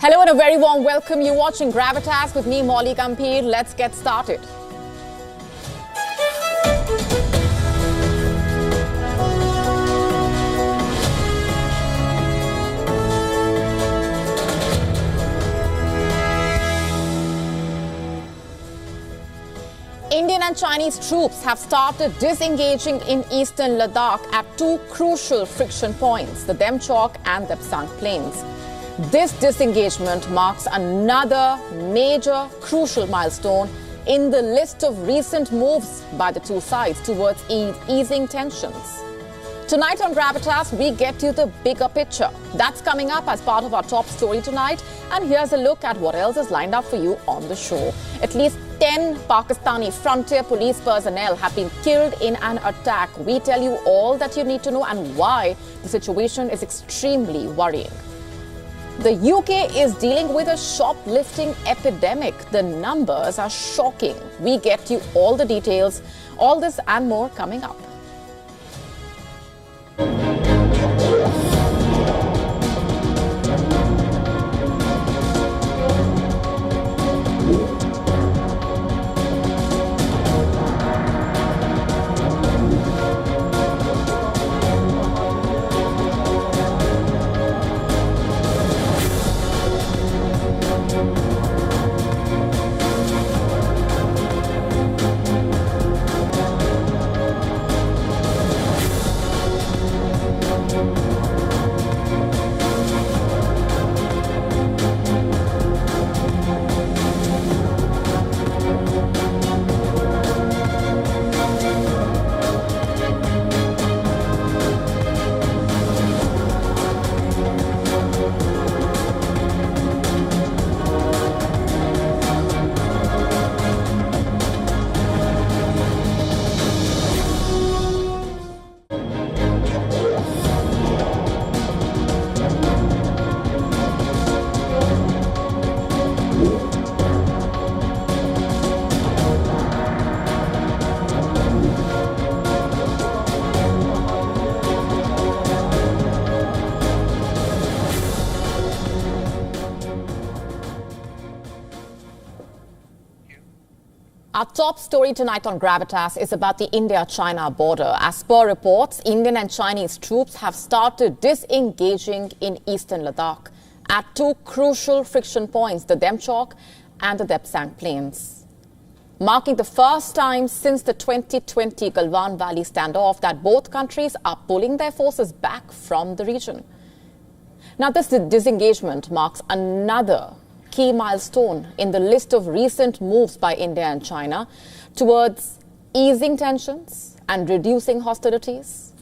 Hello and a very warm welcome. You're watching GRAVITAS with me, Molly Gambhir. Let's get started. Indian and Chinese troops have started disengaging in Eastern Ladakh at two crucial friction points, the Demchok and Depsang plains. This disengagement marks another major crucial milestone in the list of recent moves by the two sides towards easing tensions. Tonight on GRAVITAS, we get you the bigger picture. That's coming up as part of our top story tonight. And here's a look at what else is lined up for you on the show. At least 10 Pakistani frontier police personnel have been killed in an attack. We tell you all that you need to know and why the situation is extremely worrying. The UK is dealing with a shoplifting epidemic. The numbers are shocking. We get you all the details. All this and more coming up. Our top story tonight on GRAVITAS is about the India-China border. As per reports, Indian and Chinese troops have started disengaging in Eastern Ladakh at two crucial friction points, the Demchok and the Depsang plains, marking the first time since the 2020 Galwan Valley standoff that both countries are pulling their forces back from the region. Now, this disengagement marks another key milestone in the list of recent moves by India and China towards easing tensions and reducing hostilities.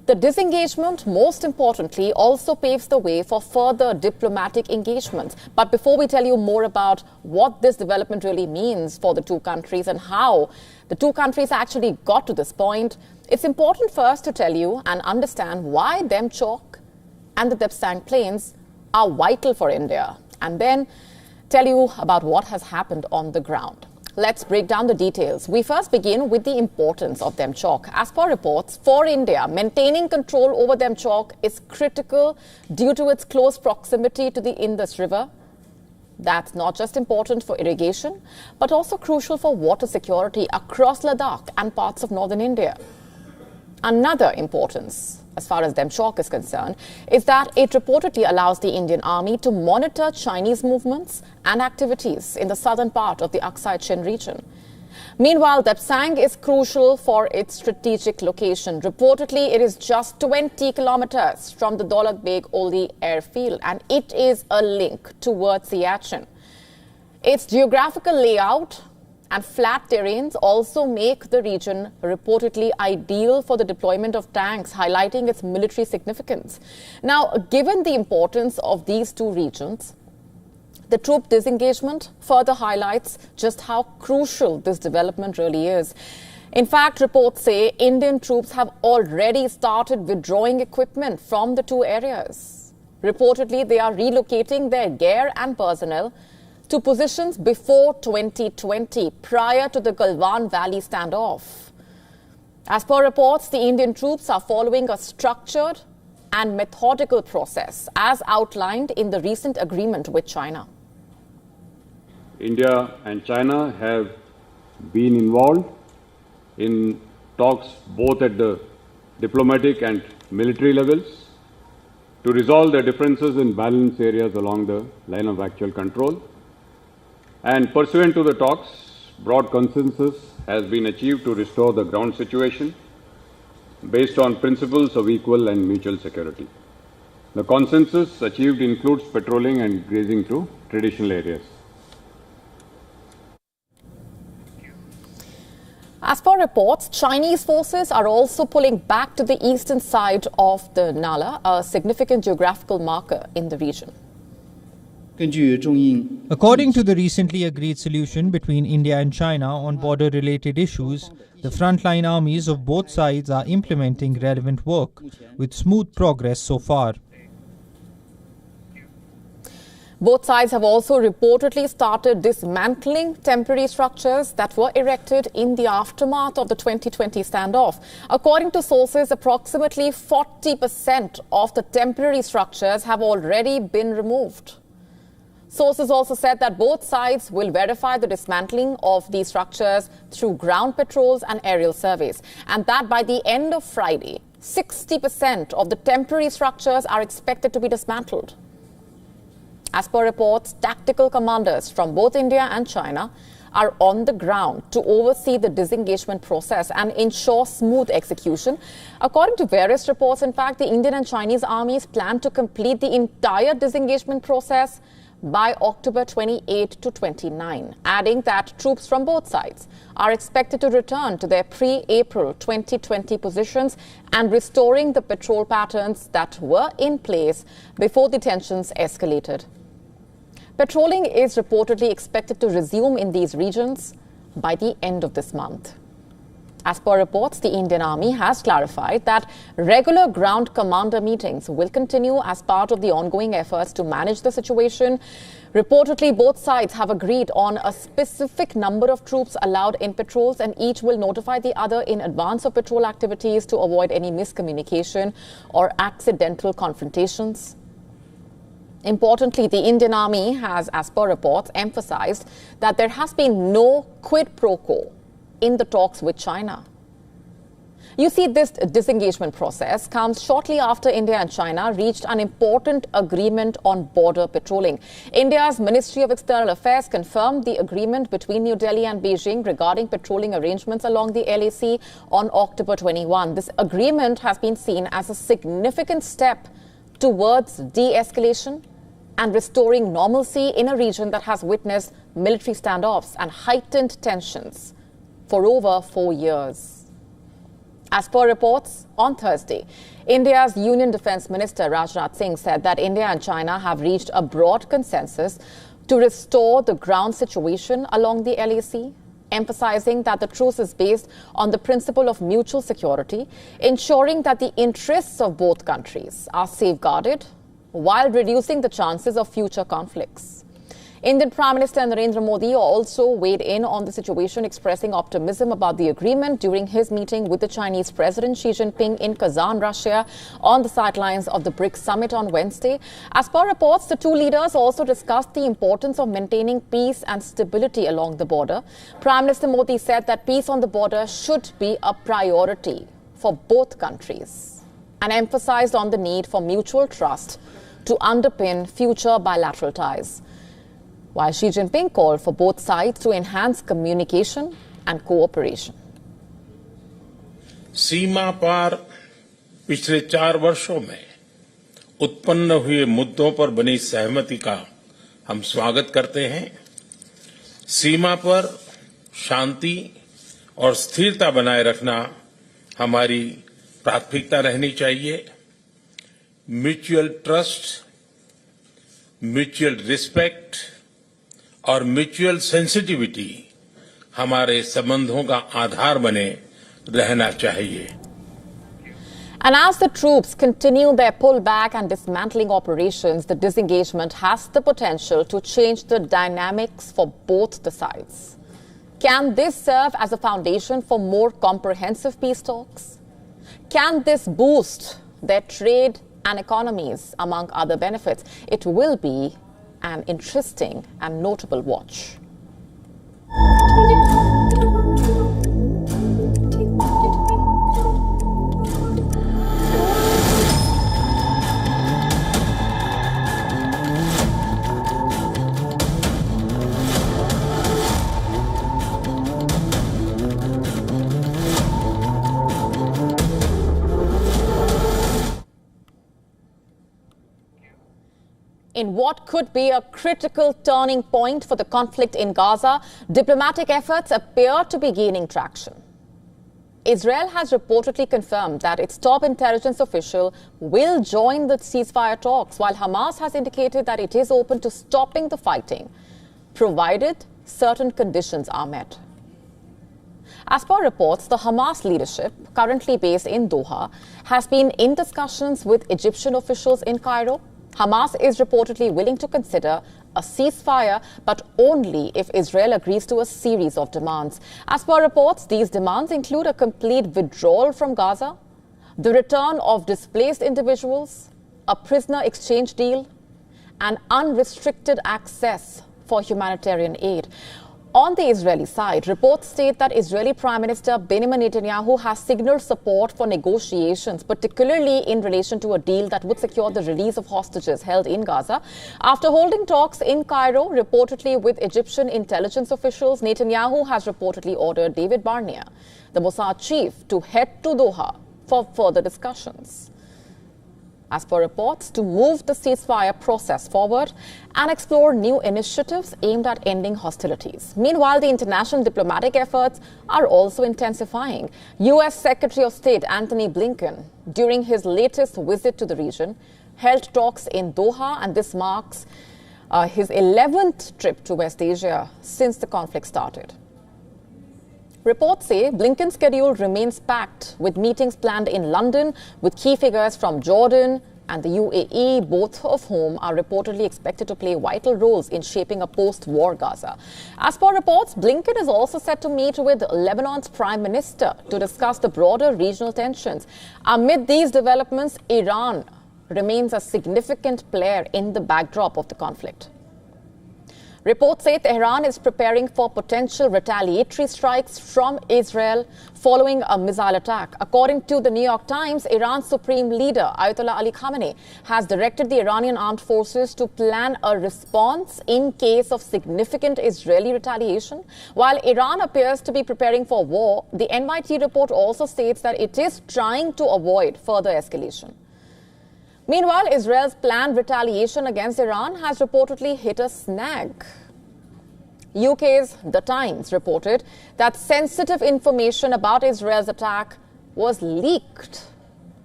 The disengagement, most importantly, also paves the way for further diplomatic engagements. But before we tell you more about what this development really means for the two countries and how the two countries actually got to this point, it's important first to tell you and understand why Demchok and the Depsang plains are vital for India, and then tell you about what has happened on the ground. Let's break down the details. We first begin with the importance of Demchok. As per reports, for India, maintaining control over Demchok is critical due to its close proximity to the Indus River. That's not just important for irrigation, but also crucial for water security across Ladakh and parts of northern India. Another importance, as far as Demchok is concerned, is that it reportedly allows the Indian Army to monitor Chinese movements and activities in the southern part of the Aksai Chin region. Meanwhile, Depsang is crucial for its strategic location. Reportedly, it is just 20 kilometers from the Daulat Beg Oldi airfield, and it is a link towards Siachen. Its geographical layout and flat terrains also make the region reportedly ideal for the deployment of tanks, highlighting its military significance. Now, given the importance of these two regions, the troop disengagement further highlights just how crucial this development really is. In fact, reports say Indian troops have already started withdrawing equipment from the two areas. Reportedly, they are relocating their gear and personnel to positions before 2020, prior to the Galwan Valley standoff. As per reports, the Indian troops are following a structured and methodical process as outlined in the recent agreement with China. India and China have been involved in talks both at the diplomatic and military levels to resolve the differences in balance areas along the line of actual control. And pursuant to the talks, broad consensus has been achieved to restore the ground situation based on principles of equal and mutual security. The consensus achieved includes patrolling and grazing to traditional areas. As per reports, Chinese forces are also pulling back to the eastern side of the Nala, a significant geographical marker in the region. According to the recently agreed solution between India and China on border-related issues, the frontline armies of both sides are implementing relevant work, with smooth progress so far. Both sides have also reportedly started dismantling temporary structures that were erected in the aftermath of the 2020 standoff. According to sources, approximately 40% of the temporary structures have already been removed. Sources also said that both sides will verify the dismantling of these structures through ground patrols and aerial surveys, and that by the end of Friday, 60% of the temporary structures are expected to be dismantled. As per reports, tactical commanders from both India and China are on the ground to oversee the disengagement process and ensure smooth execution. According to various reports, in fact, the Indian and Chinese armies plan to complete the entire disengagement process by October 28 to 29, adding that troops from both sides are expected to return to their pre-April 2020 positions and restoring the patrol patterns that were in place before the tensions escalated. Patrolling is reportedly expected to resume in these regions by the end of this month. As per reports, the Indian Army has clarified that regular ground commander meetings will continue as part of the ongoing efforts to manage the situation. Reportedly, both sides have agreed on a specific number of troops allowed in patrols, and each will notify the other in advance of patrol activities to avoid any miscommunication or accidental confrontations. Importantly, the Indian Army has, as per reports, emphasized that there has been no quid pro quo in the talks with China. You see, this disengagement process comes shortly after India and China reached an important agreement on border patrolling. India's Ministry of External Affairs confirmed the agreement between New Delhi and Beijing regarding patrolling arrangements along the LAC on October 21. This agreement has been seen as a significant step towards de-escalation and restoring normalcy in a region that has witnessed military standoffs and heightened tensions for over 4 years. As per reports, on Thursday, India's Union Defence Minister Rajnath Singh said that India and China have reached a broad consensus to restore the ground situation along the LAC, emphasizing that the truce is based on the principle of mutual security, ensuring that the interests of both countries are safeguarded while reducing the chances of future conflicts. Indian Prime Minister Narendra Modi also weighed in on the situation, expressing optimism about the agreement during his meeting with the Chinese President Xi Jinping in Kazan, Russia, on the sidelines of the BRICS summit on Wednesday. As per reports, the two leaders also discussed the importance of maintaining peace and stability along the border. Prime Minister Modi said that peace on the border should be a priority for both countries and emphasized on the need for mutual trust to underpin future bilateral ties, while Xi Jinping called for both sides to enhance communication and cooperation. सीमा पार पिछले 4 वर्षों में उत्पन्न हुए मुद्दों पर बनी सहमति का हम स्वागत करते हैं। सीमा पर शांति और स्थिरता बनाए रखना हमारी प्राथमिकता रहनी चाहिए। म्यूचुअल ट्रस्ट, म्यूचुअल रिस्पेक्ट और म्यूचुअल सेंसिटिविटी हमारे संबंधों का आधार बने रहना चाहिए। And as the troops continue their pullback and dismantling operations, the disengagement has the potential to change the dynamics for both the sides. Can this serve as a foundation for more comprehensive peace talks? Can this boost their trade and economies, among other benefits. It will be an interesting and notable watch. In what could be a critical turning point for the conflict in Gaza, diplomatic efforts appear to be gaining traction. Israel has reportedly confirmed that its top intelligence official will join the ceasefire talks, while Hamas has indicated that it is open to stopping the fighting, provided certain conditions are met. As per reports, the Hamas leadership, currently based in Doha, has been in discussions with Egyptian officials in Cairo. Hamas is reportedly willing to consider a ceasefire, but only if Israel agrees to a series of demands. As per reports, these demands include a complete withdrawal from Gaza, the return of displaced individuals, a prisoner exchange deal, and unrestricted access for humanitarian aid. On the Israeli side, reports state that Israeli Prime Minister Benjamin Netanyahu has signaled support for negotiations, particularly in relation to a deal that would secure the release of hostages held in Gaza. After holding talks in Cairo, reportedly with Egyptian intelligence officials, Netanyahu has reportedly ordered David Barnea, the Mossad chief, to head to Doha for further discussions. As per reports, to move the ceasefire process forward and explore new initiatives aimed at ending hostilities. Meanwhile, the international diplomatic efforts are also intensifying. U.S. Secretary of State Antony Blinken, during his latest visit to the region, held talks in Doha, and this marks his 11th trip to West Asia since the conflict started. Reports say Blinken's schedule remains packed, with meetings planned in London with key figures from Jordan and the UAE, both of whom are reportedly expected to play vital roles in shaping a post-war Gaza. As per reports, Blinken is also set to meet with Lebanon's Prime Minister to discuss the broader regional tensions. Amid these developments, Iran remains a significant player in the backdrop of the conflict. Reports say Tehran is preparing for potential retaliatory strikes from Israel following a missile attack. According to the New York Times, Iran's supreme leader, Ayatollah Ali Khamenei, has directed the Iranian armed forces to plan a response in case of significant Israeli retaliation. While Iran appears to be preparing for war, the NYT report also states that it is trying to avoid further escalation. Meanwhile, Israel's planned retaliation against Iran has reportedly hit a snag. UK's The Times reported that sensitive information about Israel's attack was leaked,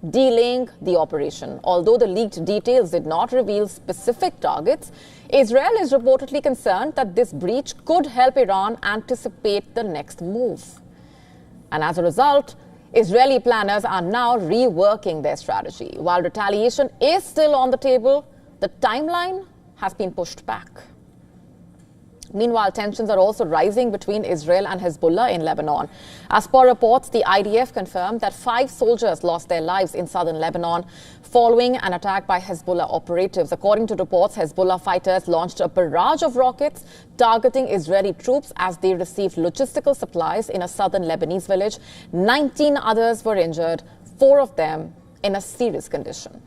delaying the operation. Although the leaked details did not reveal specific targets, Israel is reportedly concerned that this breach could help Iran anticipate the next move. And as a result, Israeli planners are now reworking their strategy. While retaliation is still on the table, the timeline has been pushed back. Meanwhile, tensions are also rising between Israel and Hezbollah in Lebanon. As per reports, the IDF confirmed that 5 soldiers lost their lives in southern Lebanon following an attack by Hezbollah operatives. According to reports, Hezbollah fighters launched a barrage of rockets targeting Israeli troops as they received logistical supplies in a southern Lebanese village. 19 others were injured, 4 of them in a serious condition.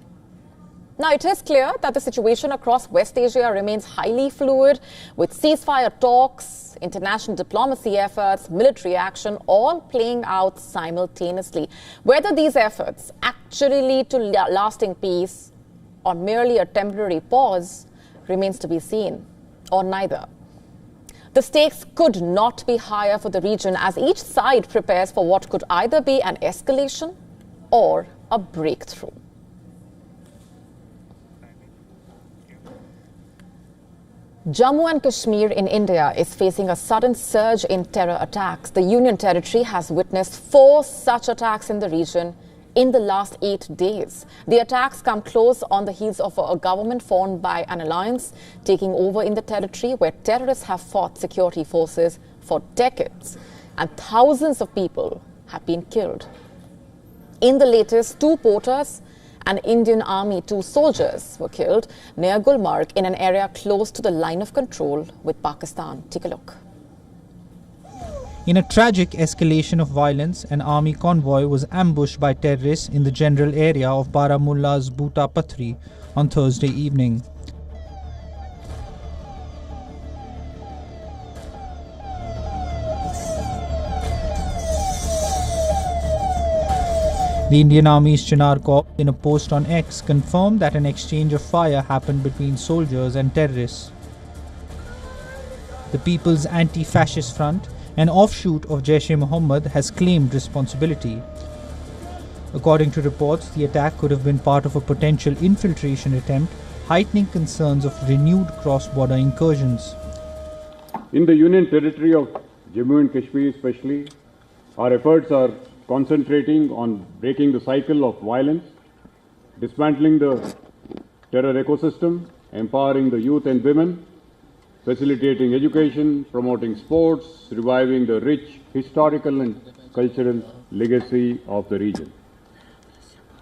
Now, it is clear that the situation across West Asia remains highly fluid, with ceasefire talks, international diplomacy efforts, military action, all playing out simultaneously. Whether these efforts actually lead to lasting peace or merely a temporary pause remains to be seen, or neither. The stakes could not be higher for the region as each side prepares for what could either be an escalation or a breakthrough. Jammu and Kashmir in India is facing a sudden surge in terror attacks. The Union Territory has witnessed 4 such attacks in the region in the last 8 days. The attacks come close on the heels of a government formed by an alliance taking over in the territory, where terrorists have fought security forces for decades, and thousands of people have been killed. In the latest, 2 porters and Indian Army 2 soldiers were killed near Gulmarg in an area close to the line of control with Pakistan. Take a look. In a tragic escalation of violence, an army convoy was ambushed by terrorists in the general area of Baramulla's Bhuta Patri on Thursday evening. The Indian Army's Chinar Corps, in a post on X, confirmed that an exchange of fire happened between soldiers and terrorists. The People's Anti-Fascist Front, an offshoot of Jaish-e-Mohammed, has claimed responsibility. According to reports, the attack could have been part of a potential infiltration attempt, heightening concerns of renewed cross-border incursions. In the Union Territory of Jammu and Kashmir especially, our efforts are concentrating on breaking the cycle of violence, dismantling the terror ecosystem, empowering the youth and women, facilitating education, promoting sports, reviving the rich historical and cultural legacy of the region.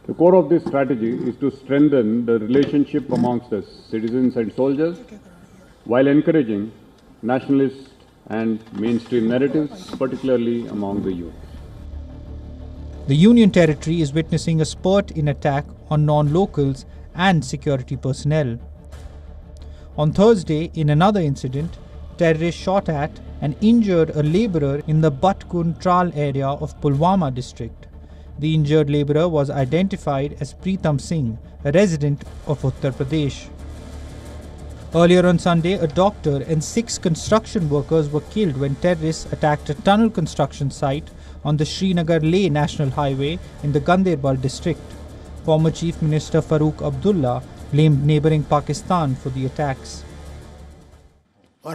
The core of this strategy is to strengthen the relationship amongst the citizens and soldiers while encouraging nationalist and mainstream narratives, particularly among the youth. The Union Territory is witnessing a spurt in attack on non-locals and security personnel. On Thursday, in another incident, terrorists shot at and injured a labourer in the Batkun Tral area of Pulwama district. The injured labourer was identified as Pritam Singh, a resident of Uttar Pradesh. Earlier on Sunday, a doctor and 6 construction workers were killed when terrorists attacked a tunnel construction site on the Srinagar-Leh National Highway in the Ganderbal district. Former Chief Minister Farooq Abdullah blamed neighbouring Pakistan for the attacks. We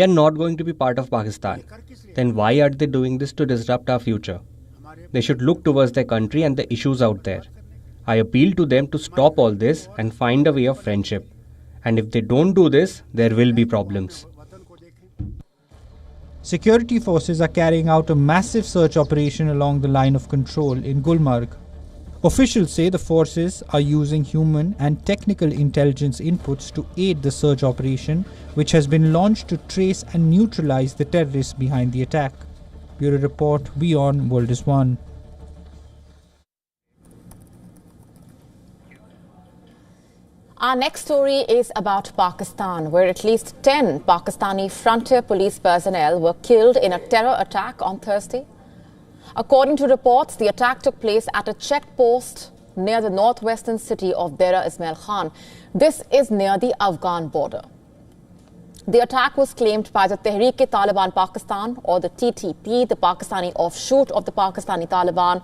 are not going to be part of Pakistan. Then why are they doing this to disrupt our future? They should look towards their country and the issues out there. I appeal to them to stop all this and find a way of friendship. And if they don't do this, there will be problems. Security forces are carrying out a massive search operation along the line of control in Gulmarg. Officials say the forces are using human and technical intelligence inputs to aid the search operation, which has been launched to trace and neutralize the terrorists behind the attack. Bureau Report, WION World is One. Our next story is about Pakistan, where at least 10 Pakistani frontier police personnel were killed in a terror attack on Thursday. According to reports, the attack took place at a checkpost near the northwestern city of Dera Ismail Khan. This is near the Afghan border. The attack was claimed by the Tehreek-e-Taliban Pakistan, or the TTP, the Pakistani offshoot of the Pakistani Taliban.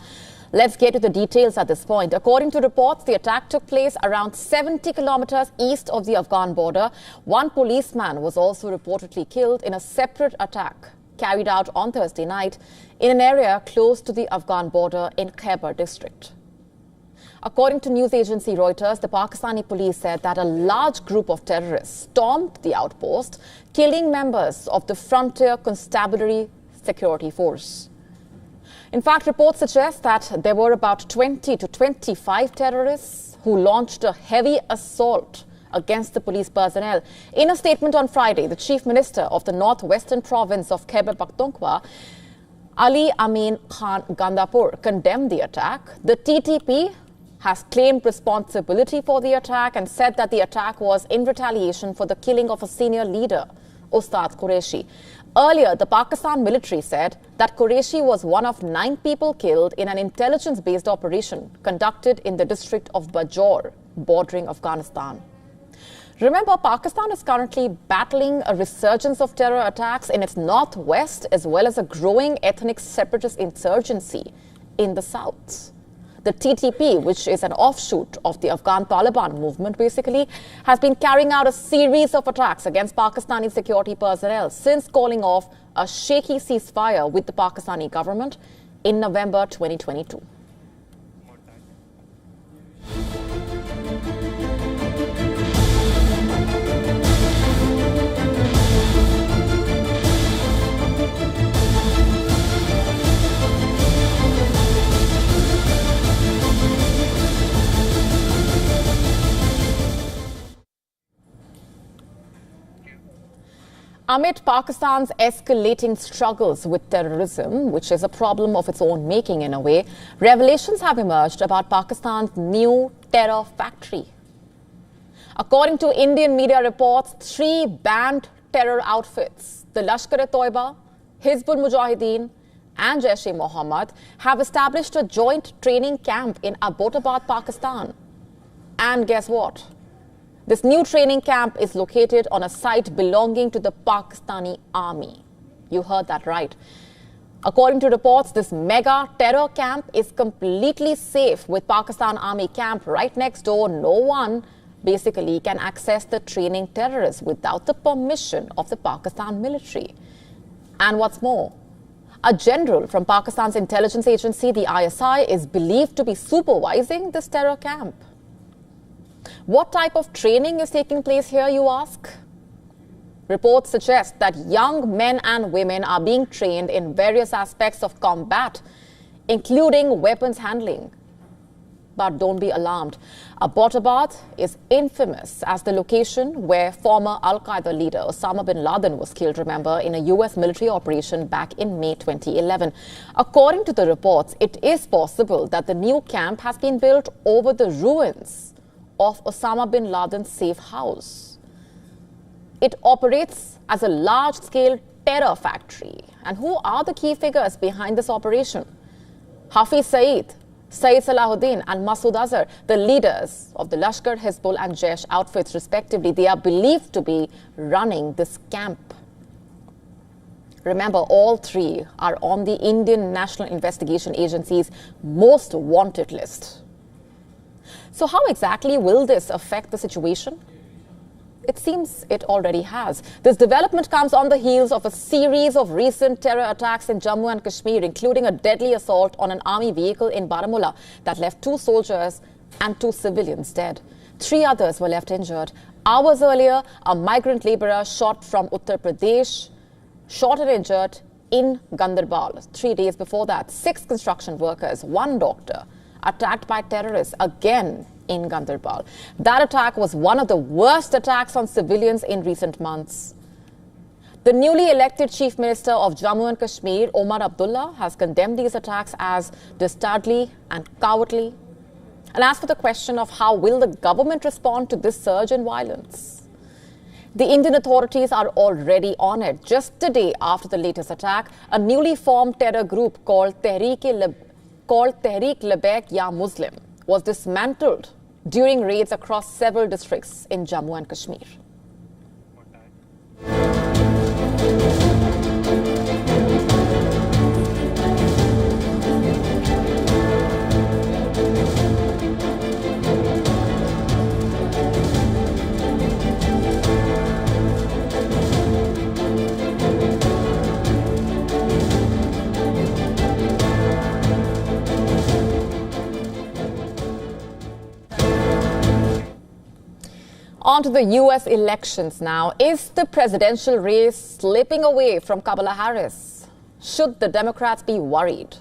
Let's get to the details at this point. According to reports, the attack took place around 70 kilometers east of the Afghan border. One policeman was also reportedly killed in a separate attack carried out on Thursday night in an area close to the Afghan border in Khyber district. According to news agency Reuters, the Pakistani police said that a large group of terrorists stormed the outpost, killing members of the Frontier Constabulary Security Force. In fact, reports suggest that there were about 20 to 25 terrorists who launched a heavy assault against the police personnel. In a statement on Friday, the Chief Minister of the northwestern province of Khyber Pakhtunkhwa, Ali Amin Khan Gandapur, condemned the attack. The TTP has claimed responsibility for the attack and said that the attack was in retaliation for the killing of a senior leader, Ustad Qureshi. Earlier, the Pakistan military said that Qureshi was one of 9 people killed in an intelligence-based operation conducted in the district of Bajaur, bordering Afghanistan. Remember, Pakistan is currently battling a resurgence of terror attacks in its northwest, as well as a growing ethnic separatist insurgency in the south. The TTP, which is an offshoot of the Afghan Taliban movement, basically, has been carrying out a series of attacks against Pakistani security personnel since calling off a shaky ceasefire with the Pakistani government in November 2022. Amid Pakistan's escalating struggles with terrorism, which is a problem of its own making in a way, revelations have emerged about Pakistan's new terror factory. According to Indian media reports, 3 banned terror outfits, the Lashkar-e-Toiba, Hizbul Mujahideen and Jaish-e-Mohammed, have established a joint training camp in Abbottabad, Pakistan. And guess what? This new training camp is located on a site belonging to the Pakistani army. You heard that right. According to reports, this mega terror camp is completely safe with Pakistan Army camp right next door. No one basically can access the training terrorists without the permission of the Pakistan military. And what's more, a general from Pakistan's intelligence agency, the ISI, is believed to be supervising this terror camp. What type of training is taking place here, you ask? Reports suggest that young men and women are being trained in various aspects of combat, including weapons handling. But don't be alarmed. Abbottabad is infamous as the location where former Al-Qaeda leader Osama bin Laden was killed, remember, in a US military operation back in May 2011. According to the reports, it is possible that the new camp has been built over the ruins of Osama bin Laden's safe house. It operates as a large-scale terror factory. And who are the key figures behind this operation? Hafiz Saeed, Saeed Salahuddin and Masood Azhar, the leaders of the Lashkar, Hizbul and Jaish outfits respectively, they are believed to be running this camp. Remember, all 3 are on the Indian National Investigation Agency's most wanted list. So how exactly will this affect the situation? It seems it already has. This development comes on the heels of a series of recent terror attacks in Jammu and Kashmir, including a deadly assault on an army vehicle in Baramulla that left 2 soldiers and 2 civilians dead. 3 others were left injured. Hours earlier, a migrant laborer shot from Uttar Pradesh, shot and injured in Gandarbal. 3 days before that, 6 construction workers, 1 doctor, attacked by terrorists again in Gandarbal. That attack was one of the worst attacks on civilians in recent months. The newly elected Chief Minister of Jammu and Kashmir, Omar Abdullah, has condemned these attacks as dastardly and cowardly. And as for the question of how will the government respond to this surge in violence, the Indian authorities are already on it. Just a day after the latest attack, a newly formed terror group called Tehreek Ya Muslim was dismantled during raids across several districts in Jammu and Kashmir. On to the US elections now. Is the presidential race slipping away from Kamala Harris? Should the Democrats be worried?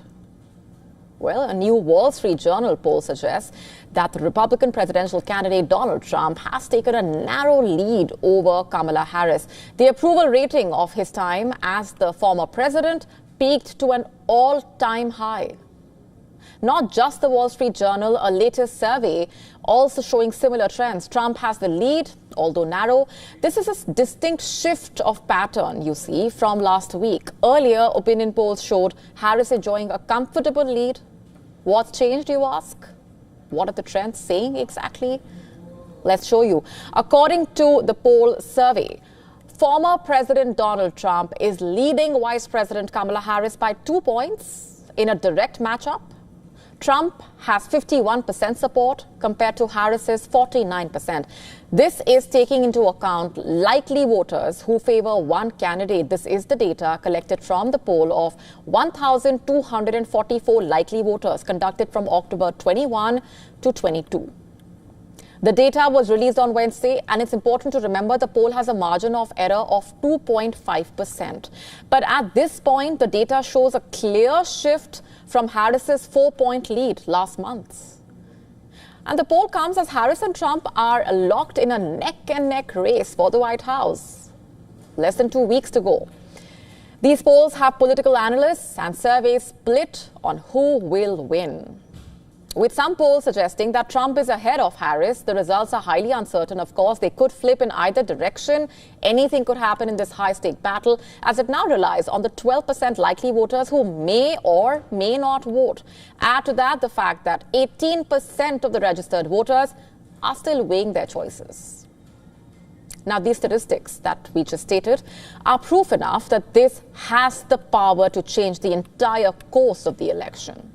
Well, a new Wall Street Journal poll suggests that the Republican presidential candidate Donald Trump has taken a narrow lead over Kamala Harris. The approval rating of his time as the former president peaked to an all-time high. Not just the Wall Street Journal, a latest survey also showing similar trends. Trump has the lead, although narrow. This is a distinct shift of pattern, you see, from last week. Earlier, opinion polls showed Harris enjoying a comfortable lead. What's changed, you ask? What are the trends saying exactly? Let's show you. According to the poll survey, former President Donald Trump is leading Vice President Kamala Harris by 2 points in a direct matchup. Trump has 51% support compared to Harris's 49%. This is taking into account likely voters who favor one candidate. This is the data collected from the poll of 1,244 likely voters conducted from October 21 to 22. The data was released on Wednesday, and it's important to remember the poll has a margin of error of 2.5%. But at this point, the data shows a clear shift from Harris's 4-point lead last month. And the poll comes as Harris and Trump are locked in a neck-and-neck race for the White House. less than 2 weeks to go. These polls have political analysts and surveys split on who will win. With some polls suggesting that Trump is ahead of Harris, the results are highly uncertain. Of course, they could flip in either direction. Anything could happen in this high-stake battle, as it now relies on the 12% likely voters who may or may not vote. Add to that the fact that 18% of the registered voters are still weighing their choices. Now, these statistics that we just stated are proof enough that this has the power to change the entire course of the election.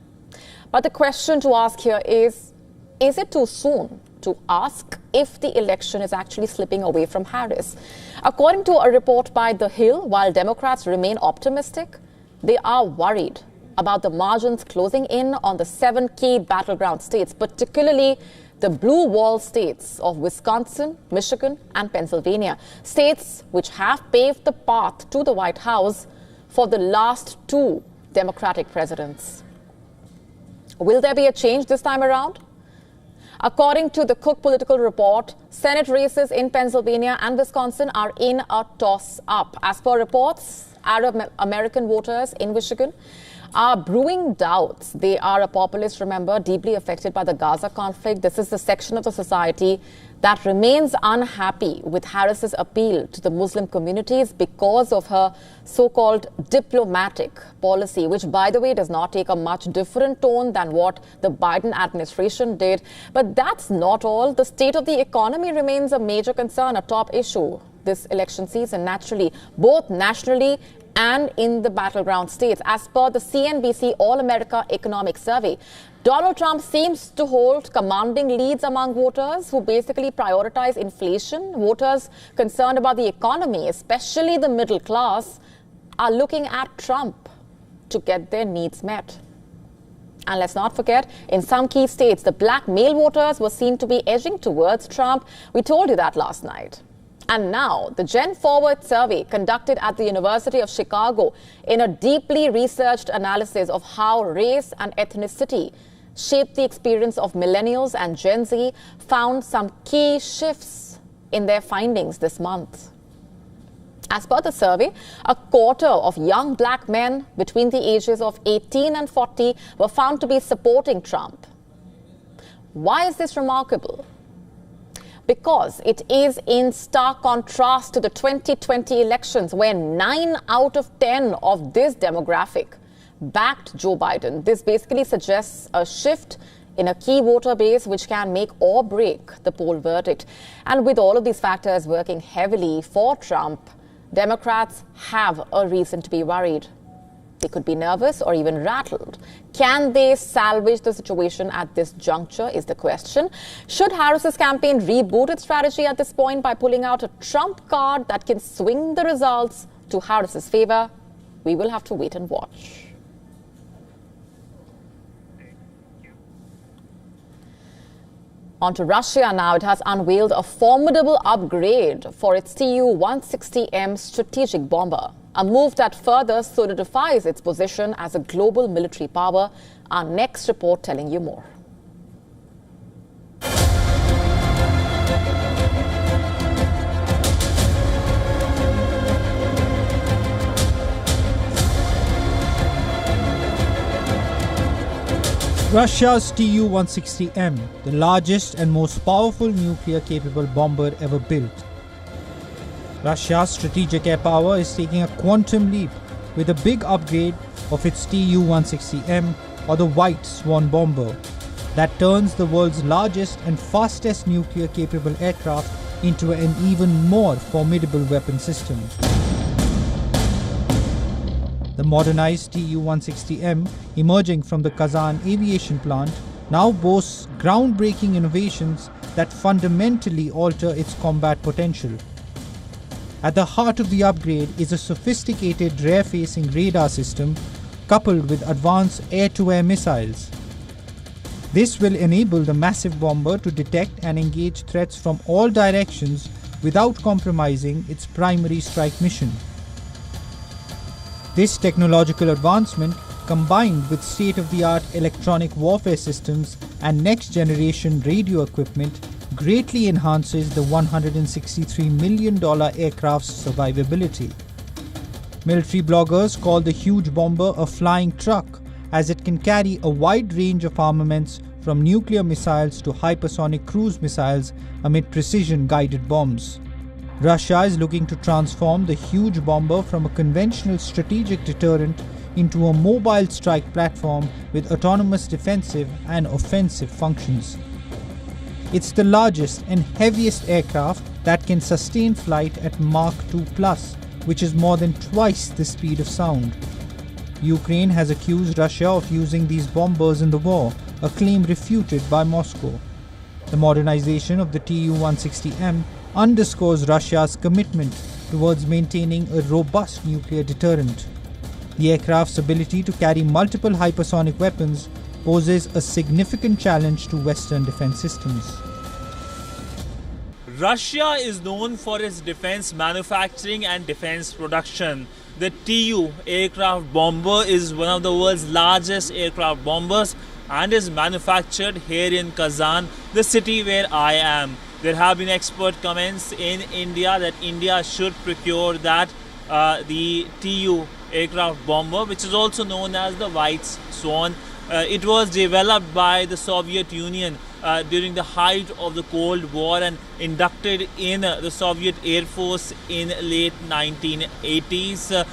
But the question to ask here is it too soon to ask if the election is actually slipping away from Harris? According to a report by The Hill, while Democrats remain optimistic, they are worried about the margins closing in on the 7 key battleground states, particularly the blue wall states of Wisconsin, Michigan, and Pennsylvania, states which have paved the path to the White House for the last 2 Democratic presidents. Will there be a change this time around? According to the Cook Political Report, Senate races in Pennsylvania and Wisconsin are in a toss-up. As per reports, Arab American voters in Michigan are brewing doubts. They are a populace, remember, deeply affected by the Gaza conflict. This is the section of the society that remains unhappy with Harris's appeal to the Muslim communities because of her so-called diplomatic policy, which, by the way, does not take a much different tone than what the Biden administration did. But that's not all. The state of the economy remains a major concern, a top issue this election season, naturally, both nationally and in the battleground states. As per the CNBC All-America Economic Survey, Donald Trump seems to hold commanding leads among voters who basically prioritize inflation. Voters concerned about the economy, especially the middle class, are looking at Trump to get their needs met. And let's not forget, in some key states, the black male voters were seen to be edging towards Trump. We told you that last night. And now, the Gen Forward survey conducted at the University of Chicago in a deeply researched analysis of how race and ethnicity shaped the experience of millennials and Gen Z found some key shifts in their findings this month. As per the survey, a quarter of young black men between the ages of 18 and 40 were found to be supporting Trump. Why is this remarkable? Because it is in stark contrast to the 2020 elections, where 9 out of 10 of this demographic backed Joe Biden. This basically suggests a shift in a key voter base which can make or break the poll verdict. And with all of these factors working heavily for Trump, Democrats have a reason to be worried. They could be nervous or even rattled. Can they salvage the situation at this juncture is the question. Should Harris's campaign reboot its strategy at this point by pulling out a Trump card that can swing the results to Harris's favor? We will have to wait and watch. On to Russia now. It has unveiled a formidable upgrade for its Tu-160M strategic bomber, a move that further solidifies its position as a global military power. Our next report telling you more. Russia's Tu-160M, the largest and most powerful nuclear-capable bomber ever built. Russia's strategic air power is taking a quantum leap with a big upgrade of its Tu-160M, or the White Swan bomber, that turns the world's largest and fastest nuclear-capable aircraft into an even more formidable weapon system. The modernized Tu-160M, emerging from the Kazan aviation plant, now boasts groundbreaking innovations that fundamentally alter its combat potential. At the heart of the upgrade is a sophisticated rear-facing radar system coupled with advanced air-to-air missiles. This will enable the massive bomber to detect and engage threats from all directions without compromising its primary strike mission. This technological advancement, combined with state-of-the-art electronic warfare systems and next-generation radio equipment, greatly enhances the $163 million aircraft's survivability. Military bloggers call the huge bomber a flying truck, as it can carry a wide range of armaments from nuclear missiles to hypersonic cruise missiles amid precision-guided bombs. Russia is looking to transform the huge bomber from a conventional strategic deterrent into a mobile strike platform with autonomous defensive and offensive functions. It's the largest and heaviest aircraft that can sustain flight at Mach 2+, which is more than twice the speed of sound. Ukraine has accused Russia of using these bombers in the war, a claim refuted by Moscow. The modernization of the Tu-160M underscores Russia's commitment towards maintaining a robust nuclear deterrent. The aircraft's ability to carry multiple hypersonic weapons poses a significant challenge to Western defense systems. Russia is known for its defense manufacturing and defense production. The Tu aircraft bomber is one of the world's largest aircraft bombers and is manufactured here in Kazan, the city where I am. There have been expert comments in India that India should procure that the Tu aircraft bomber, which is also known as the White Swan. It was developed by the Soviet Union during the height of the Cold War and inducted in the Soviet Air Force in late 1980s.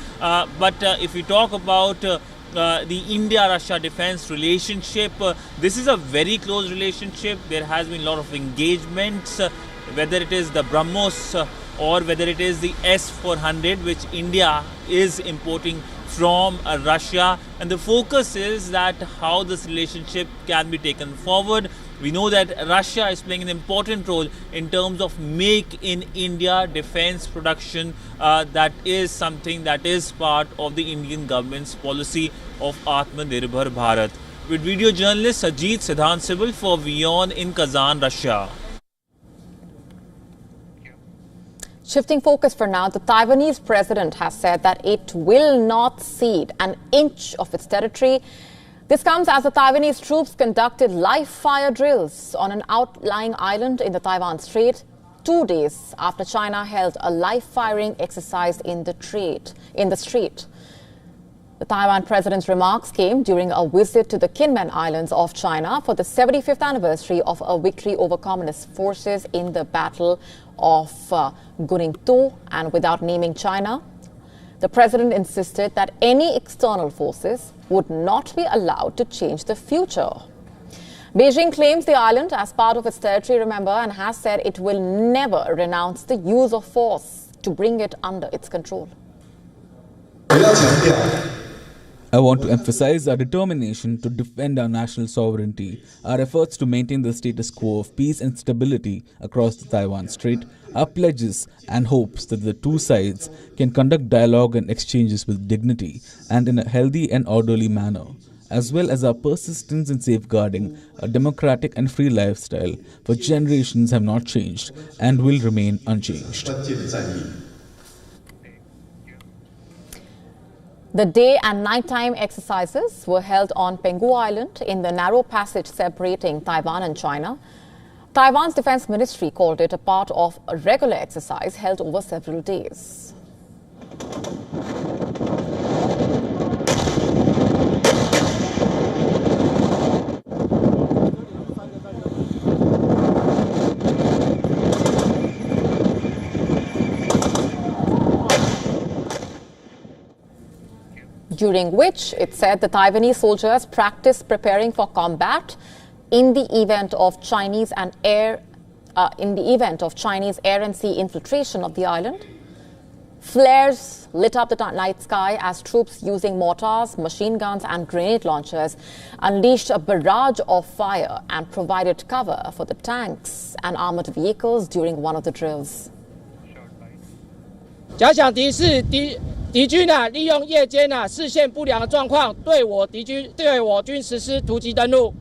But if we talk about the India-Russia defense relationship, this is a very close relationship. There has been a lot of engagements, whether it is the BrahMos or whether it is the S-400, which India is importing from Russia. And the focus is that how this relationship can be taken forward. We know that Russia is playing an important role in terms of make in India defense production. That is something that is part of the Indian government's policy of Atmanirbhar Bharat. With video journalist Ajit Siddhant Sibil for WION in Kazan, Russia. Shifting focus for now, the Taiwanese president has said that it will not cede an inch of its territory. This comes as the Taiwanese troops conducted live fire drills on an outlying island in the Taiwan Strait 2 days after China held a live firing exercise in the strait. The Taiwan president's remarks came during a visit to the Kinmen Islands of China for the 75th anniversary of a victory over communist forces in the Battle of Guningtou, and without naming China. The president insisted that any external forces would not be allowed to change the future. Beijing claims the island as part of its territory, remember, and has said it will never renounce the use of force to bring it under its control. I want to emphasize our determination to defend our national sovereignty, our efforts to maintain the status quo of peace and stability across the Taiwan Strait, our pledges and hopes that the two sides can conduct dialogue and exchanges with dignity and in a healthy and orderly manner, as well as our persistence in safeguarding a democratic and free lifestyle for generations have not changed and will remain unchanged. The day and nighttime exercises were held on Penghu Island in the narrow passage separating Taiwan and China. Taiwan's Defense Ministry called it a part of a regular exercise held over several days. During which it said the Taiwanese soldiers practiced preparing for combat in the event of Chinese air and sea infiltration of the island. Flares lit up the night sky as troops using mortars, machine guns and grenade launchers unleashed a barrage of fire and provided cover for the tanks and armored vehicles during one of the drills. 假想敌视敌军利用夜间视线不良的状况，对我军实施突击登陆。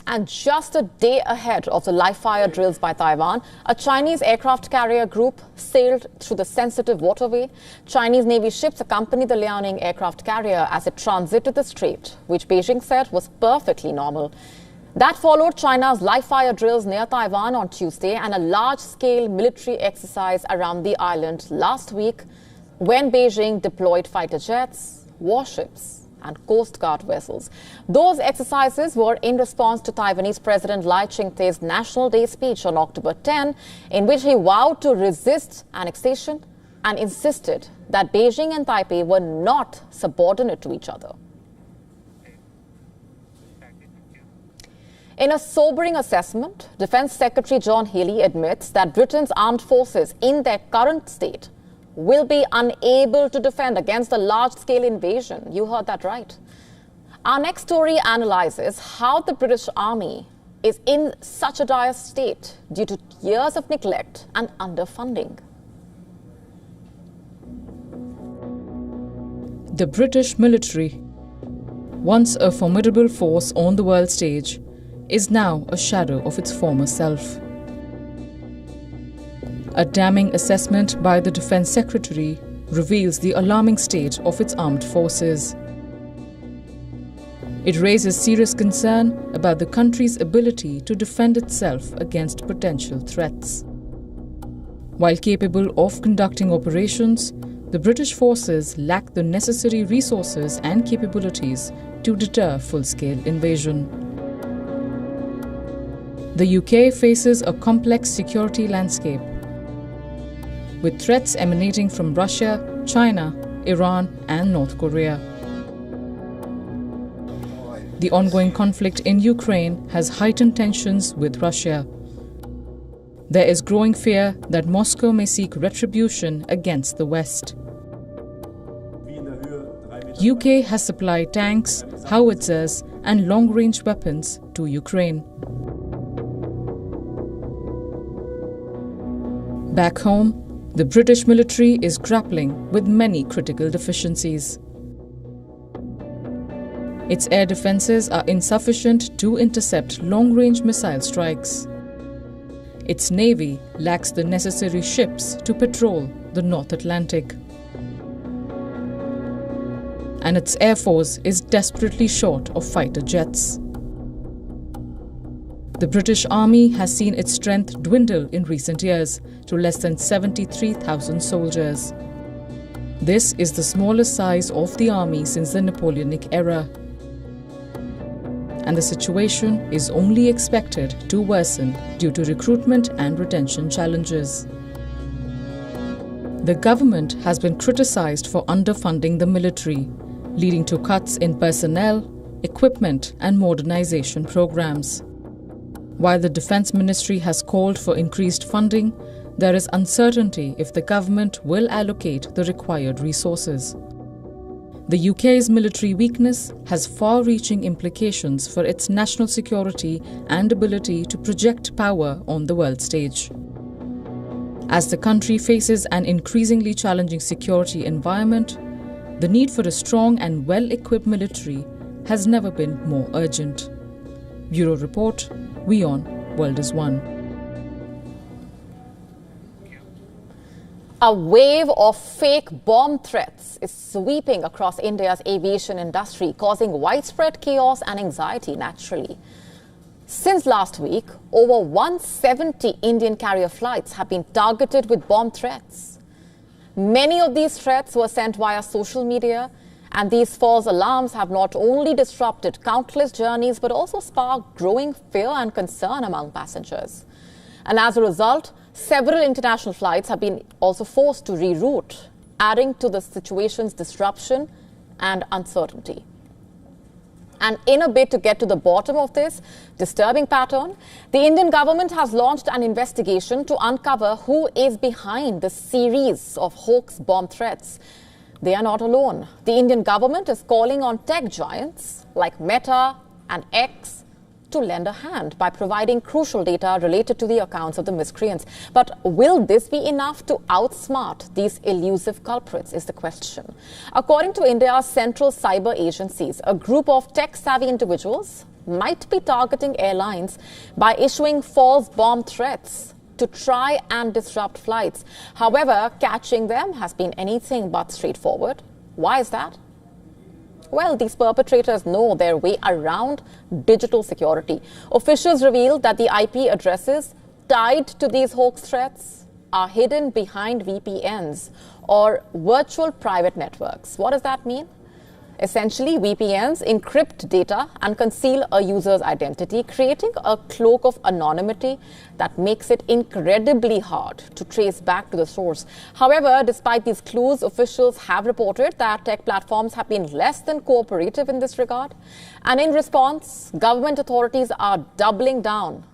And just a day ahead of the live fire drills by Taiwan, a Chinese aircraft carrier group sailed through the sensitive waterway. Chinese Navy ships accompanied the Liaoning aircraft carrier as it transited the strait, which Beijing said was perfectly normal. That followed China's live-fire drills near Taiwan on Tuesday and a large-scale military exercise around the island last week when Beijing deployed fighter jets, warships and Coast Guard vessels. Those exercises were in response to Taiwanese President Li Ching's National Day speech on October 10, in which he vowed to resist annexation and insisted that Beijing and Taipei were not subordinate to each other. In a sobering assessment, Defence Secretary John Healey admits that Britain's armed forces in their current state will be unable to defend against a large-scale invasion. You heard that right. Our next story analyzes how the British Army is in such a dire state due to years of neglect and underfunding. The British military, once a formidable force on the world stage, is now a shadow of its former self. A damning assessment by the Defence Secretary reveals the alarming state of its armed forces. It raises serious concern about the country's ability to defend itself against potential threats. While capable of conducting operations, the British forces lack the necessary resources and capabilities to deter full-scale invasion. The UK faces a complex security landscape, with threats emanating from Russia, China, Iran and North Korea. The ongoing conflict in Ukraine has heightened tensions with Russia. There is growing fear that Moscow may seek retribution against the West. UK has supplied tanks, howitzers and long-range weapons to Ukraine. Back home, the British military is grappling with many critical deficiencies. Its air defences are insufficient to intercept long-range missile strikes. Its navy lacks the necessary ships to patrol the North Atlantic. And its air force is desperately short of fighter jets. The British Army has seen its strength dwindle in recent years to less than 73,000 soldiers. This is the smallest size of the army since the Napoleonic era. And the situation is only expected to worsen due to recruitment and retention challenges. The government has been criticised for underfunding the military, leading to cuts in personnel, equipment and modernisation programs. While the Defence Ministry has called for increased funding, there is uncertainty if the government will allocate the required resources. The UK's military weakness has far-reaching implications for its national security and ability to project power on the world stage. As the country faces an increasingly challenging security environment, the need for a strong and well-equipped military has never been more urgent. Bureau Report, WION World is One. A wave of fake bomb threats is sweeping across India's aviation industry, causing widespread chaos and anxiety naturally. Since last week, over 170 Indian carrier flights have been targeted with bomb threats. Many of these threats were sent via social media, and these false alarms have not only disrupted countless journeys but also sparked growing fear and concern among passengers. And as a result, several international flights have been also forced to reroute, adding to the situation's disruption and uncertainty. And in a bid to get to the bottom of this disturbing pattern, the Indian government has launched an investigation to uncover who is behind the series of hoax bomb threats. They are not alone. The Indian government is calling on tech giants like Meta and X to lend a hand by providing crucial data related to the accounts of the miscreants. But will this be enough to outsmart these elusive culprits is the question. According to India's central cyber agencies, a group of tech-savvy individuals might be targeting airlines by issuing false bomb threats to try and disrupt flights. However, catching them has been anything but straightforward. Why is that? Well, these perpetrators know their way around digital security. Officials revealed that the IP addresses tied to these hoax threats are hidden behind VPNs or virtual private networks. What does that mean? Essentially, VPNs encrypt data and conceal a user's identity, creating a cloak of anonymity that makes it incredibly hard to trace back to the source. However, despite these clues, officials have reported that tech platforms have been less than cooperative in this regard. And in response, government authorities are doubling down,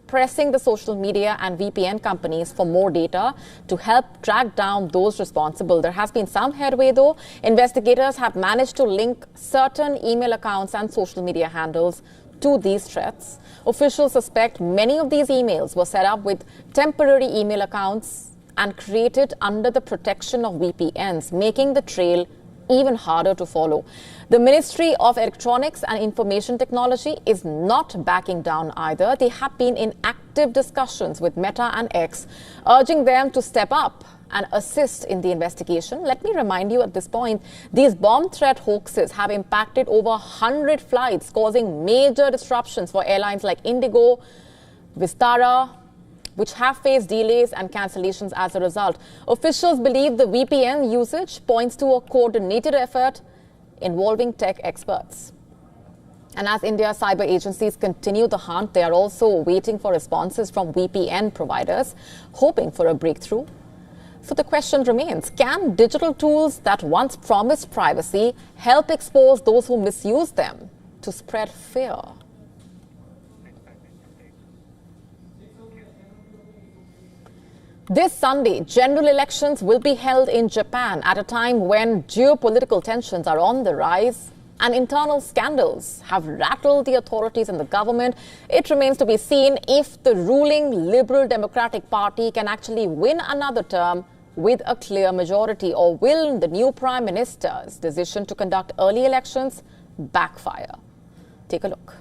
pressing the social media and VPN companies for more data to help track down those responsible. There has been some headway, though. Investigators have managed to link certain email accounts and social media handles to these threats. Officials suspect many of these emails were set up with temporary email accounts and created under the protection of VPNs, making the trail even harder to follow. The Ministry of Electronics and Information Technology is not backing down either. They have been in active discussions with Meta and X, urging them to step up and assist in the investigation. Let me remind you at this point, these bomb threat hoaxes have impacted over 100 flights, causing major disruptions for airlines like Indigo, Vistara, which have faced delays and cancellations as a result. Officials believe the VPN usage points to a coordinated effort involving tech experts. And as India's cyber agencies continue the hunt, they are also waiting for responses from VPN providers, hoping for a breakthrough. So the question remains, can digital tools that once promised privacy help expose those who misuse them to spread fear? This Sunday, general elections will be held in Japan at a time when geopolitical tensions are on the rise and internal scandals have rattled the authorities and the government. It remains to be seen if the ruling Liberal Democratic Party can actually win another term with a clear majority, or will the new Prime Minister's decision to conduct early elections backfire? Take a look.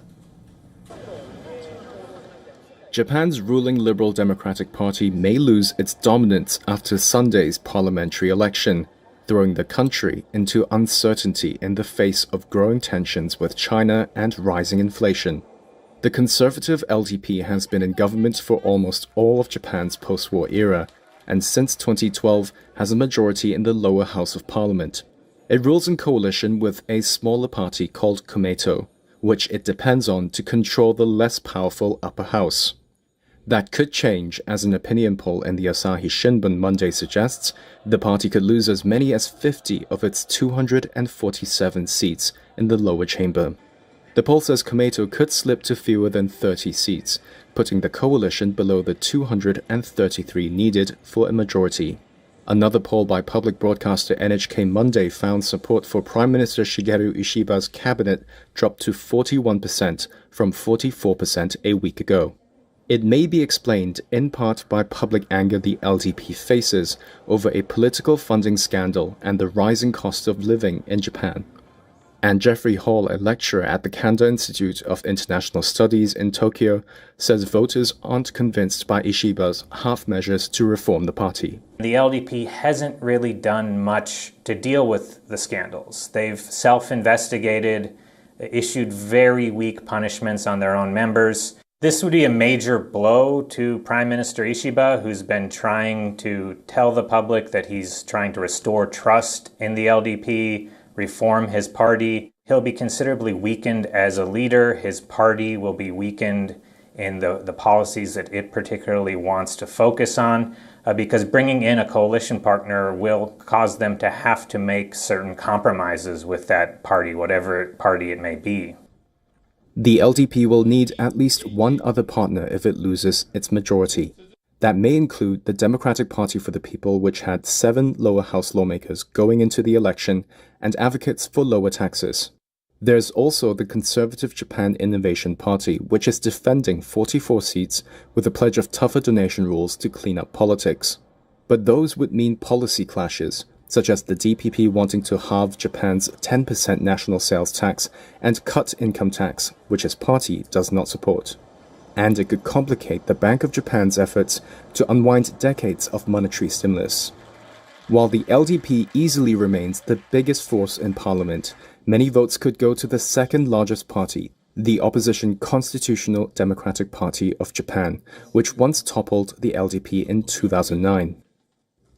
Japan's ruling Liberal Democratic Party may lose its dominance after Sunday's parliamentary election, throwing the country into uncertainty in the face of growing tensions with China and rising inflation. The conservative LDP has been in government for almost all of Japan's post-war era, and since 2012 has a majority in the lower house of parliament. It rules in coalition with a smaller party called Komeito, which it depends on to control the less powerful upper house. That could change, as an opinion poll in the Asahi Shimbun Monday suggests. The party could lose as many as 50 of its 247 seats in the lower chamber. The poll says Komeito could slip to fewer than 30 seats, putting the coalition below the 233 needed for a majority. Another poll by public broadcaster NHK Monday found support for Prime Minister Shigeru Ishiba's cabinet dropped to 41% from 44% a week ago. It may be explained in part by public anger the LDP faces over a political funding scandal and the rising cost of living in Japan. And Jeffrey Hall, a lecturer at the Kanda Institute of International Studies in Tokyo, says voters aren't convinced by Ishiba's half measures to reform the party. The LDP hasn't really done much to deal with the scandals. They've self-investigated, issued very weak punishments on their own members. This would be a major blow to Prime Minister Ishiba, who's been trying to tell the public that he's trying to restore trust in the LDP, reform his party. He'll be considerably weakened as a leader. His party will be weakened in the policies that it particularly wants to focus on, because bringing in a coalition partner will cause them to have to make certain compromises with that party, whatever party it may be. The LDP will need at least one other partner if it loses its majority. That may include the Democratic Party for the People, which had 7 lower house lawmakers going into the election and advocates for lower taxes. There's also the Conservative Japan Innovation Party, which is defending 44 seats with a pledge of tougher donation rules to clean up politics. But those would mean policy clashes, such as the DPP wanting to halve Japan's 10% national sales tax and cut income tax, which his party does not support. And it could complicate the Bank of Japan's efforts to unwind decades of monetary stimulus. While the LDP easily remains the biggest force in parliament, many votes could go to the second largest party, the opposition Constitutional Democratic Party of Japan, which once toppled the LDP in 2009.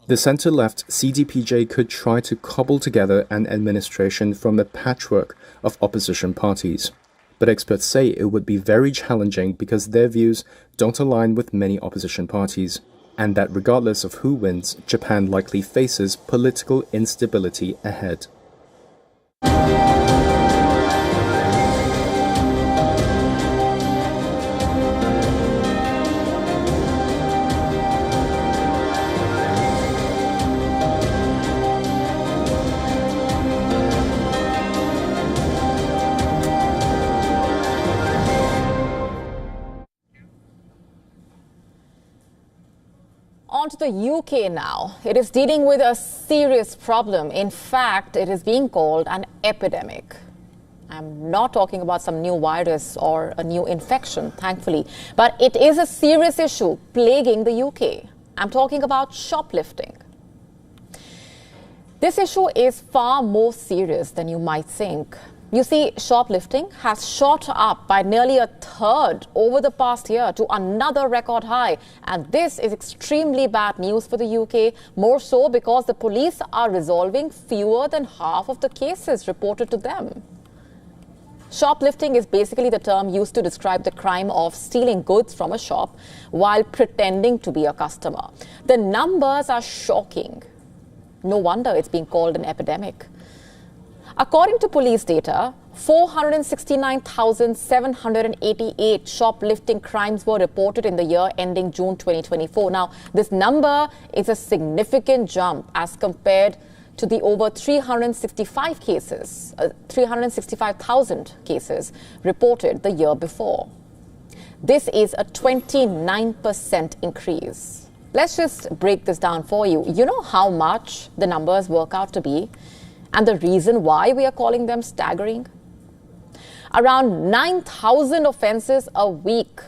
The center-left CDPJ could try to cobble together an administration from a patchwork of opposition parties. But experts say it would be very challenging because their views don't align with many opposition parties, and that regardless of who wins, Japan likely faces political instability ahead. On to the UK now. It is dealing with a serious problem. In fact, it is being called an epidemic. I'm not talking about some new virus or a new infection, thankfully, but it is a serious issue plaguing the UK. I'm talking about shoplifting. This issue is far more serious than you might think. You see, shoplifting has shot up by nearly a third over the past year to another record high. And this is extremely bad news for the UK, more so because the police are resolving fewer than half of the cases reported to them. Shoplifting is basically the term used to describe the crime of stealing goods from a shop while pretending to be a customer. The numbers are shocking. No wonder it's being called an epidemic. According to police data, 469,788 shoplifting crimes were reported in the year ending June 2024. Now, this number is a significant jump as compared to the over 365,000 cases reported the year before. This is a 29% increase. Let's just break this down for you. You know how much the numbers work out to be? And the reason why we are calling them staggering? Around 9,000 offences a week.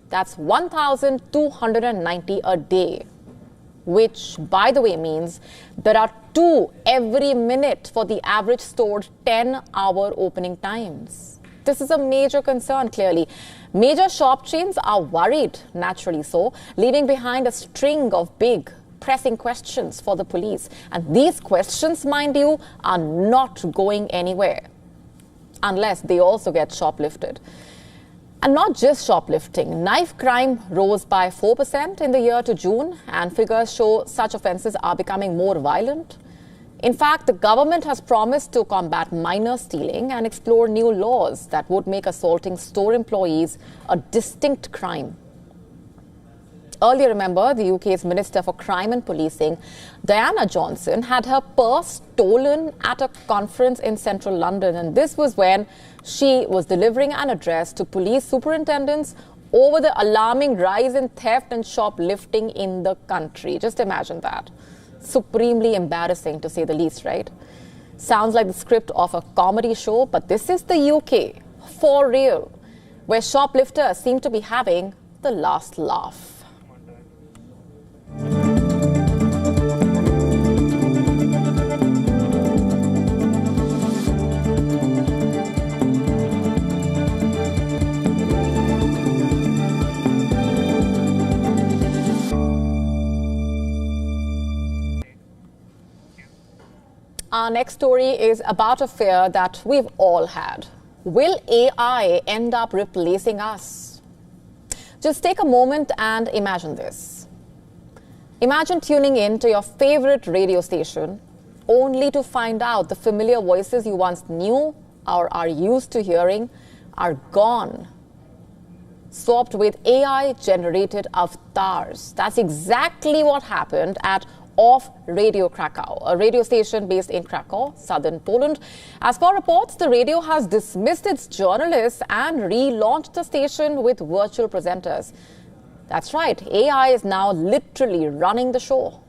That's 1,290 a day. Which, by the way, means there are 2 every minute for the average store's 10-hour opening times. This is a major concern, clearly. Major shop chains are worried, naturally so, leaving behind a string of big, pressing questions for the police. And these questions, mind you, are not going anywhere unless they also get shoplifted. And not just shoplifting. Knife crime rose by 4% in the year to June, and figures show such offences are becoming more violent. In fact, the government has promised to combat minor stealing and explore new laws that would make assaulting store employees a distinct crime. Earlier, remember, the UK's Minister for Crime and Policing, Diana Johnson, had her purse stolen at a conference in central London. And this was when she was delivering an address to police superintendents over the alarming rise in theft and shoplifting in the country. Just imagine that. Supremely embarrassing, to say the least, right? Sounds like the script of a comedy show, but this is the UK, for real, where shoplifters seem to be having the last laugh. Our next story is about a fear that we've all had. Will AI end up replacing us? Just take a moment and imagine this. Imagine tuning in to your favorite radio station only to find out the familiar voices you once knew or are used to hearing are gone, swapped with AI-generated avatars. That's exactly what happened at Off Radio Krakow, a radio station based in Krakow, southern Poland. As per reports, the radio has dismissed its journalists and relaunched the station with virtual presenters. That's right, AI is now literally running the show.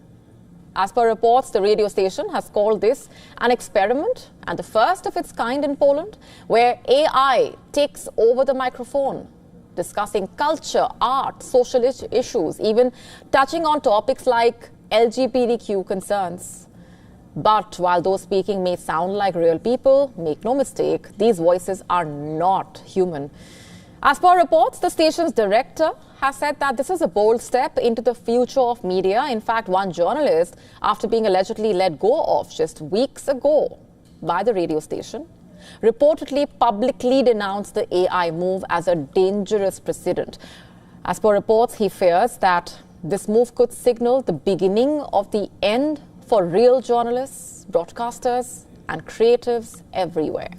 As per reports, the radio station has called this an experiment and the first of its kind in Poland, where AI takes over the microphone, discussing culture, art, social issues, even touching on topics like LGBTQ concerns. But while those speaking may sound like real people, make no mistake, these voices are not human. As per reports, the station's director has said that this is a bold step into the future of media. In fact, one journalist, after being allegedly let go of just weeks ago by the radio station, reportedly publicly denounced the AI move as a dangerous precedent. As per reports, he fears that this move could signal the beginning of the end for real journalists, broadcasters, and creatives everywhere.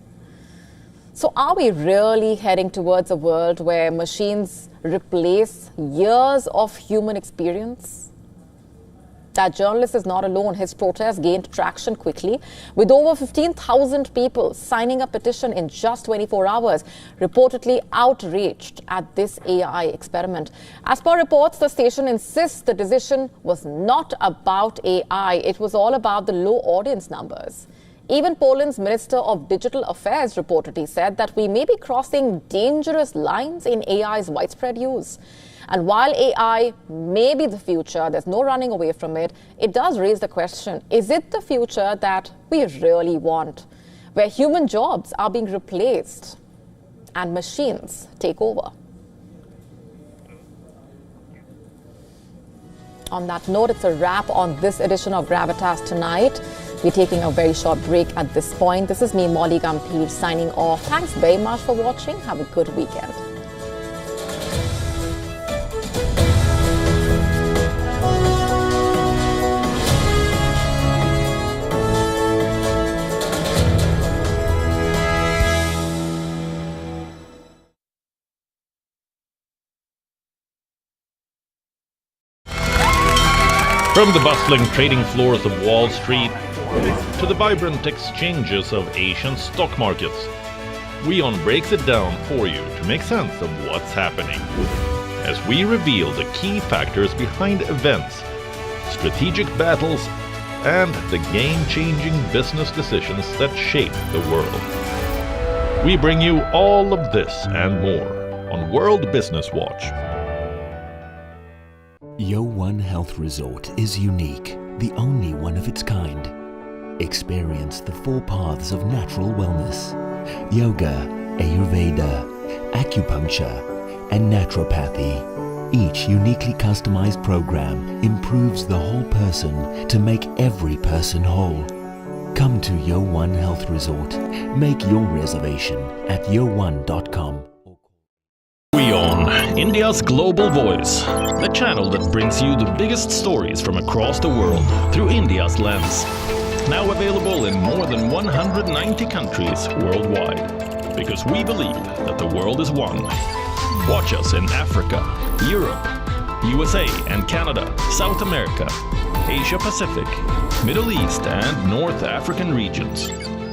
So are we really heading towards a world where machines replace years of human experience? That journalist is not alone. His protest gained traction quickly, with over 15,000 people signing a petition in just 24 hours, reportedly outraged at this AI experiment. As per reports, the station insists the decision was not about AI. It was all about the low audience numbers. Even Poland's Minister of Digital Affairs reportedly said that we may be crossing dangerous lines in AI's widespread use. And while AI may be the future, there's no running away from it, it does raise the question, is it the future that we really want, where human jobs are being replaced and machines take over? On that note, it's a wrap on this edition of Gravitas tonight. We're taking a very short break at this point. This is me, Molly Gampir, signing off. Thanks very much for watching. Have a good weekend. From the bustling trading floors of Wall Street to the vibrant exchanges of Asian stock markets, WION breaks it down for you to make sense of what's happening, as we reveal the key factors behind events, strategic battles, and the game-changing business decisions that shape the world. We bring you all of this and more on World Business Watch. YO1 Health Resort is unique, the only one of its kind. Experience the 4 paths of natural wellness: yoga, Ayurveda, acupuncture, and naturopathy. Each uniquely customized program improves the whole person to make every person whole. Come to YO1 Health Resort. Make your reservation at yo1.com. WION, India's global voice, the channel that brings you the biggest stories from across the world through India's lens. Now available in more than 190 countries worldwide, because we believe that the world is one. Watch us in Africa, Europe, USA and Canada, South America, Asia Pacific, Middle East and North African regions.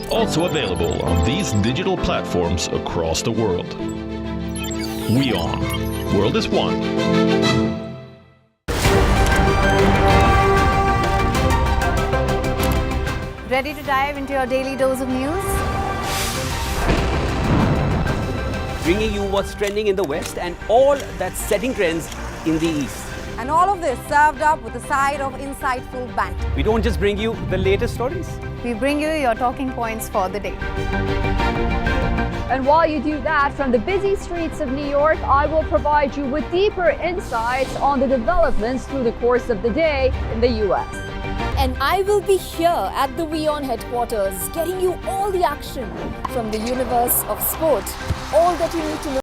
Also available on these digital platforms across the world. WION. World is one. Ready to dive into your daily dose of news? Bringing you what's trending in the West and all that's setting trends in the East. And all of this served up with a side of insightful banter. We don't just bring you the latest stories. We bring you your talking points for the day. And while you do that, from the busy streets of New York, I will provide you with deeper insights on the developments through the course of the day in the US. And I will be here at the WION headquarters, getting you all the action from the universe of sport, all that you need to know.